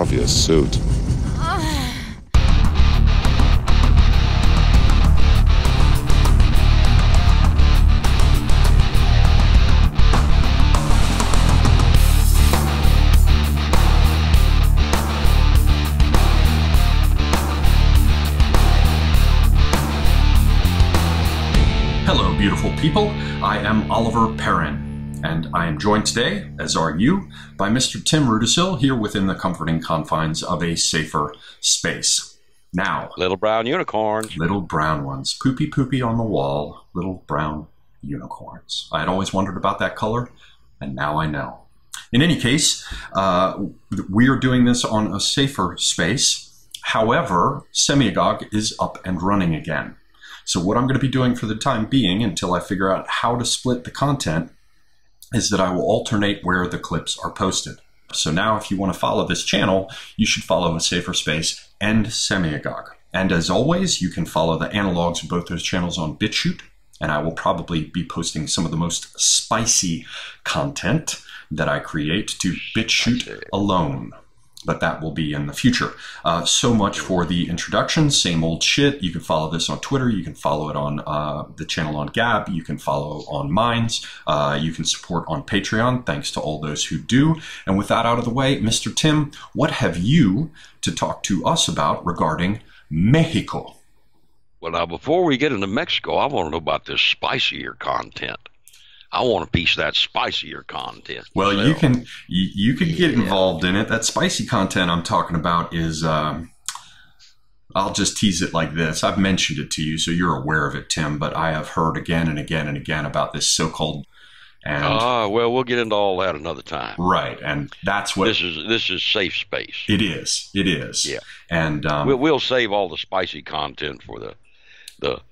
mafia suit. Hello, beautiful people. I am Oliver Perrin, and I am joined today, as are you, by Mr. Tim Rudisil here within the comforting confines of a safer space. Now, little brown unicorns. Little brown ones. Poopy poopy on the wall. Little brown unicorns. I had always wondered about that color, and now I know. In any case, we are doing this on a safer space. However, Semiogogue is up and running again. So what I'm going to be doing for the time being, until I figure out how to split the content, is that I will alternate where the clips are posted. So now if you want to follow this channel, you should follow A Safer Space and Semiogogue. And as always, you can follow the analogs of both those channels on BitChute, and I will probably be posting some of the most spicy content that I create to BitChute alone. But that will be in the future. So much for the introduction. Same old shit. You can follow this on Twitter. You can follow it on the channel on Gab. You can follow on Minds. You can support on Patreon. Thanks to all those who do. And with that out of the way, Mr. Tim, what have you to talk to us about regarding Mexico? Well, now, before we get into Mexico, I want to know about this spicier content. I want a piece of that spicier content. Well, you can get involved in it. That spicy content I'm talking about is, I'll just tease it like this. I've mentioned it to you, so you're aware of it, Tim, but I have heard again and again and again about this so-called... well, we'll get into all that another time. Right, and that's what... This is safe space. It is. It is. Yeah. And we'll save all the spicy content for the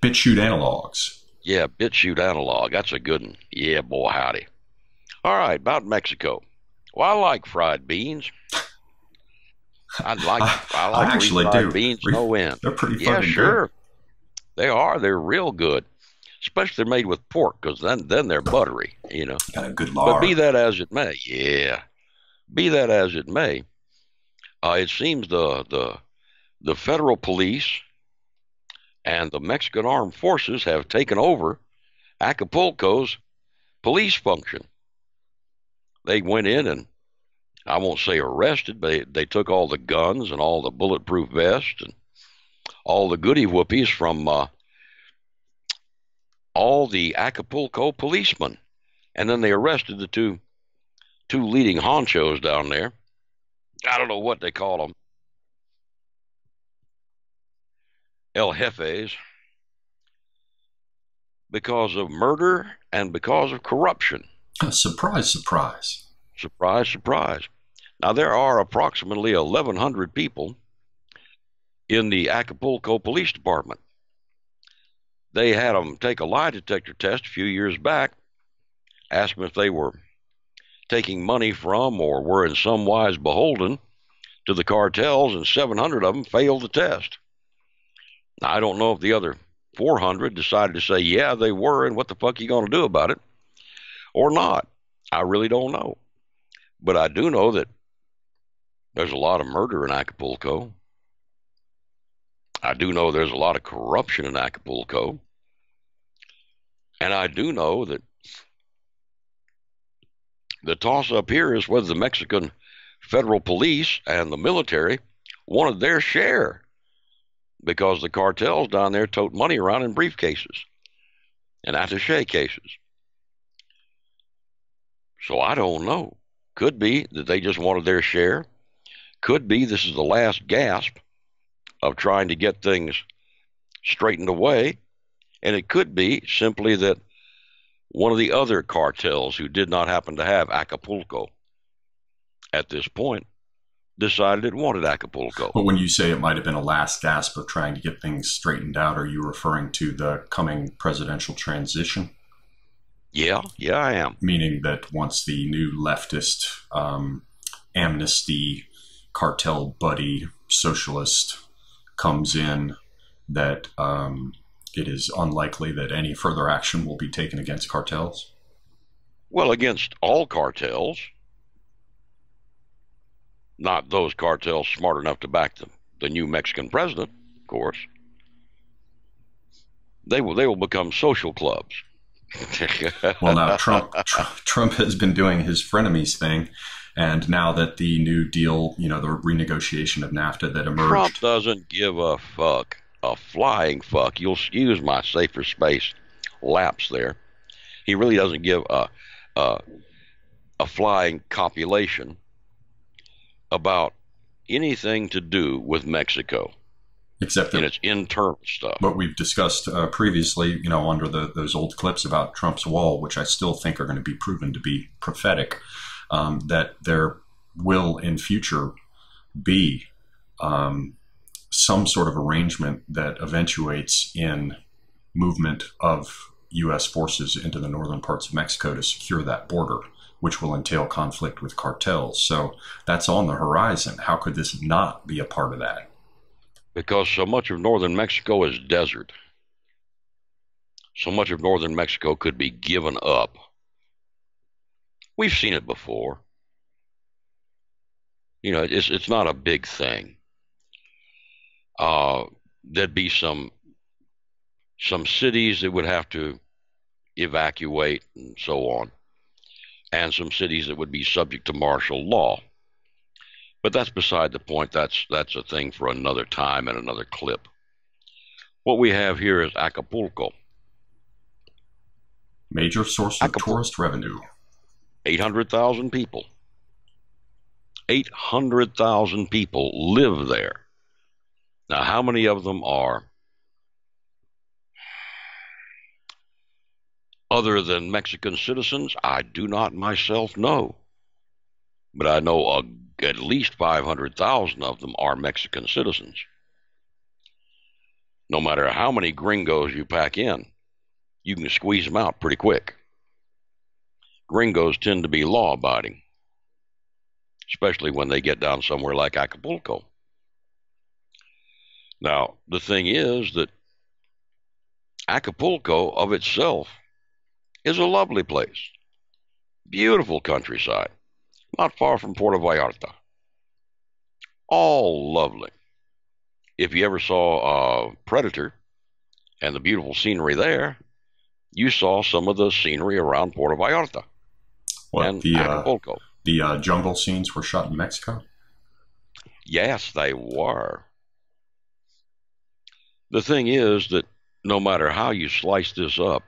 BitChute analogs. Yeah, BitChute analog. That's a good one. Yeah, boy, howdy. All right, about Mexico. Well, I like fried beans. I actually fried do. Beans, no end. They're pretty yeah, fucking sure. good. They are. They're real good, especially if they're made with pork, because then they're buttery. You know. Got a good lard. But be that as it may, be that as it may, it seems the federal police and the Mexican armed forces have taken over Acapulco's police function. They went in and, I won't say arrested, but they took all the guns and all the bulletproof vests and all the goody whoopies from all the Acapulco policemen. And then they arrested the two leading honchos down there. I don't know what they call them. El Jefes, because of murder and because of corruption. Surprise, surprise. Surprise, surprise. Now, there are approximately 1,100 people in the Acapulco Police Department. They had them take a lie detector test a few years back, asked them if they were taking money from or were in some wise beholden to the cartels, and 700 of them failed the test. Now, I don't know if the other 400 decided to say, yeah, they were, and what the fuck are you going to do about it, or not. I really don't know. But I do know that there's a lot of murder in Acapulco. I do know there's a lot of corruption in Acapulco. And I do know that the toss-up here is whether the Mexican federal police and the military wanted their share, because the cartels down there tote money around in briefcases and attaché cases. So I don't know. Could be that they just wanted their share. Could be this is the last gasp of trying to get things straightened away. And it could be simply that one of the other cartels who did not happen to have Acapulco at this point decided it wanted Acapulco. But when you say it might have been a last gasp of trying to get things straightened out, are you referring to the coming presidential transition? Yeah, I am. Meaning that once the new leftist amnesty cartel buddy socialist comes in, that it is unlikely that any further action will be taken against cartels? Well, against all cartels. Not those cartels smart enough to back the new Mexican president, of course. They will become social clubs. Well, now Trump has been doing his frenemies thing, and now that the new deal, the renegotiation of NAFTA that Trump emerged. doesn't give a fuck, a flying fuck. You'll use my safer space lapse there. He really doesn't give a, a flying copulation about anything to do with Mexico Except in that its internal stuff. what we've discussed previously, under those old clips about Trump's wall, which I still think are going to be proven to be prophetic, that there will in future be some sort of arrangement that eventuates in movement of U.S. forces into the northern parts of Mexico to secure that border, which will entail conflict with cartels. So that's on the horizon. How could this not be a part of that? Because so much of northern Mexico is desert. So much of northern Mexico could be given up. We've seen it before. It's not a big thing. There'd be some cities that would have to evacuate and so on, and some cities that would be subject to martial law. But that's beside the point. That's a thing for another time and another clip. What we have here is Acapulco. Major source of tourist revenue. 800,000 people. 800,000 people live there. Now, how many of them are other than Mexican citizens? I do not myself know. But I know at least 500,000 of them are Mexican citizens. No matter how many gringos you pack in, you can squeeze them out pretty quick. Gringos tend to be law-abiding, especially when they get down somewhere like Acapulco. Now, the thing is that Acapulco of itself is a lovely place. Beautiful countryside, not far from Puerto Vallarta. All lovely. If you ever saw Predator and the beautiful scenery there, you saw some of the scenery around Puerto Vallarta and Acapulco. The jungle scenes were shot in Mexico? Yes, they were. The thing is that no matter how you slice this up,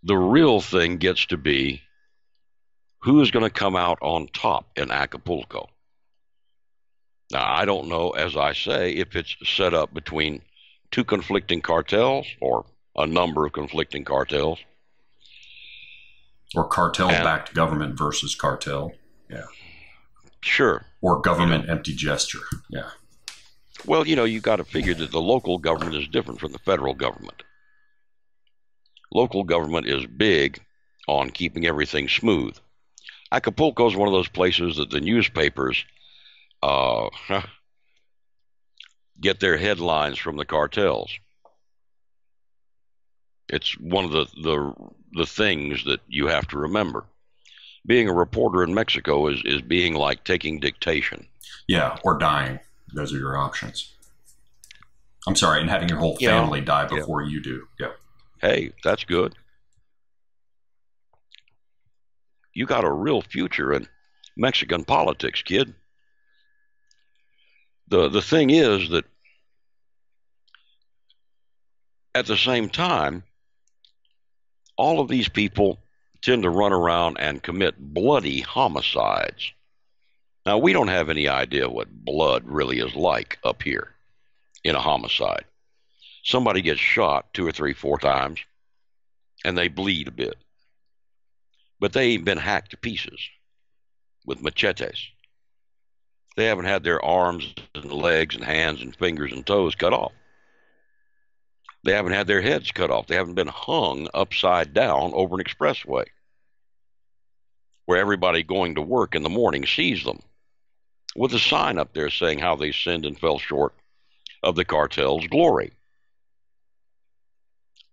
the real thing gets to be who is going to come out on top in Acapulco. Now, I don't know, as I say, if it's set up between two conflicting cartels or a number of conflicting cartels. Or cartel-backed government versus cartel. Yeah. Sure. Or government empty gesture. Yeah. Well, you got to figure that the local government is different from the federal government. Local government is big on keeping everything smooth. Acapulco is one of those places that the newspapers get their headlines from the cartels. It's one of the things that you have to remember. Being a reporter in Mexico is being like taking dictation. Yeah, or dying. Those are your options. I'm sorry, and having your whole family die before you do. Yeah. Hey, that's good. You got a real future in Mexican politics, kid. The thing is that at the same time, all of these people tend to run around and commit bloody homicides. Now, we don't have any idea what blood really is like up here in a homicide. Somebody gets shot 2 or 3, 4 times, and they bleed a bit. But they ain't been hacked to pieces with machetes. They haven't had their arms and legs and hands and fingers and toes cut off. They haven't had their heads cut off. They haven't been hung upside down over an expressway where everybody going to work in the morning sees them with a sign up there saying how they sinned and fell short of the cartel's glory.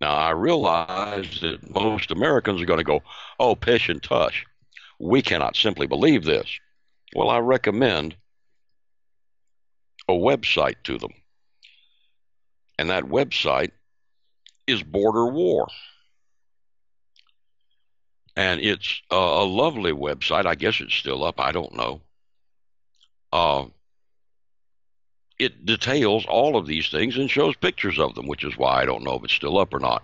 Now, I realize that most Americans are going to go, oh, pish and tush. We cannot simply believe this. Well, I recommend a website to them. And that website is Border War. And it's a lovely website. I guess it's still up. I don't know. Uh, it details all of these things and shows pictures of them, which is why I don't know if it's still up or not.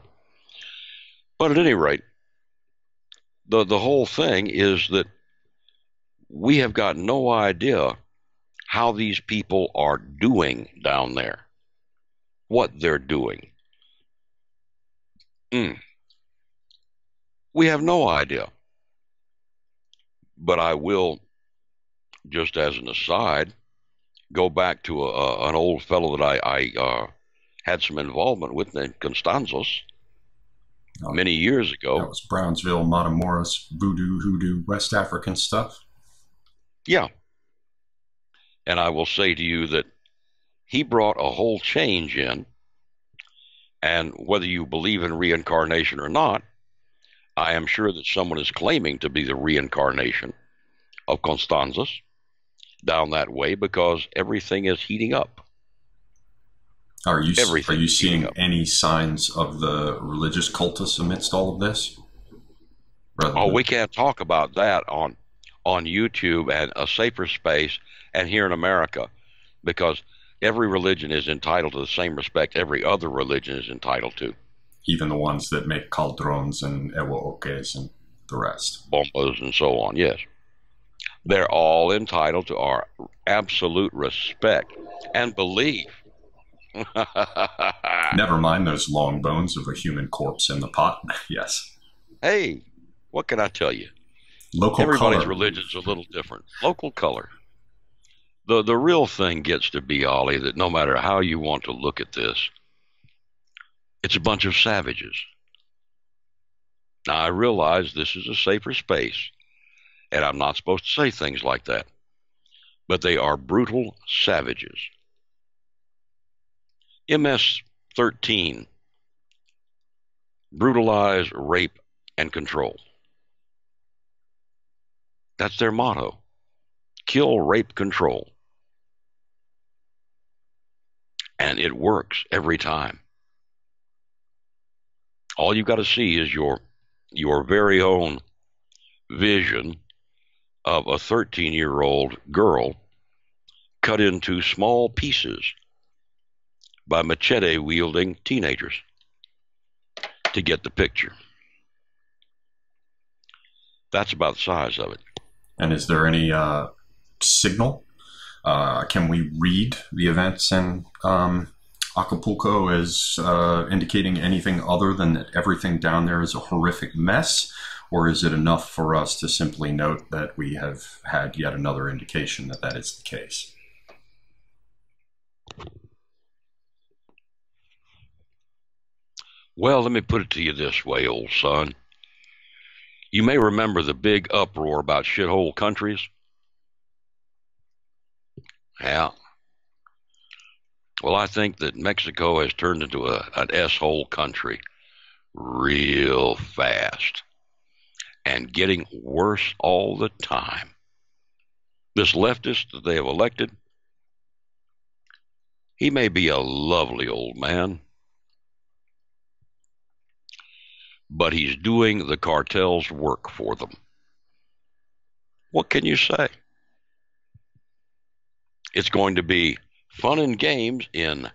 But at any rate, the whole thing is that we have got no idea how these people are doing down there, what they're doing. We have no idea. But I will, just as an aside, go back to an old fellow that I had some involvement with named Constanzos many years ago. That was Brownsville, Matamoros, voodoo, hoodoo, West African stuff. Yeah. And I will say to you that he brought a whole change in. And whether you believe in reincarnation or not, I am sure that someone is claiming to be the reincarnation of Constanzas down that way because everything is heating up. Are you seeing any signs of the religious cultus amidst all of this? We can't talk about that on YouTube and a safer space and here in America, because every religion is entitled to the same respect every other religion is entitled to. Even the ones that make caldrons and ewookes and the rest. Bombas and so on, yes. They're all entitled to our absolute respect and belief. Never mind those long bones of a human corpse in the pot. Yes. Hey, what can I tell you? Everybody's color. Religion's a little different. Local color. The real thing gets to be, Ollie, that no matter how you want to look at this, it's a bunch of savages. Now, I realize this is a safer space, and I'm not supposed to say things like that, but they are brutal savages. MS-13, brutalize, rape, and control. That's their motto. Kill, rape, control. And it works every time. All you've got to see is your very own vision of a 13-year-old girl cut into small pieces by machete-wielding teenagers to get the picture. That's about the size of it. And is there any signal? Can we read the events in Acapulco as indicating anything other than that everything down there is a horrific mess? Or is it enough for us to simply note that we have had yet another indication that that is the case? Well, let me put it to you this way, old son. You may remember the big uproar about shithole countries. Yeah. Well, I think that Mexico has turned into an S-hole country real fast and getting worse all the time. This leftist that they have elected, he may be a lovely old man, but he's doing the cartel's work for them. What can you say? It's going to be fun and games in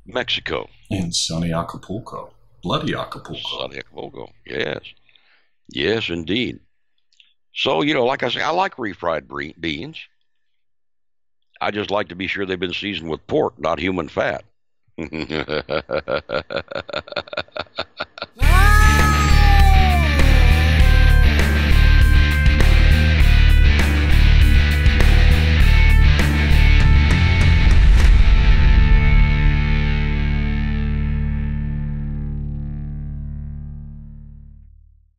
Mexico. In sunny Acapulco. Bloody Acapulco. Sunny Acapulco, yes. Yes, indeed. So, like I say, I like refried beans. I just like to be sure they've been seasoned with pork, not human fat.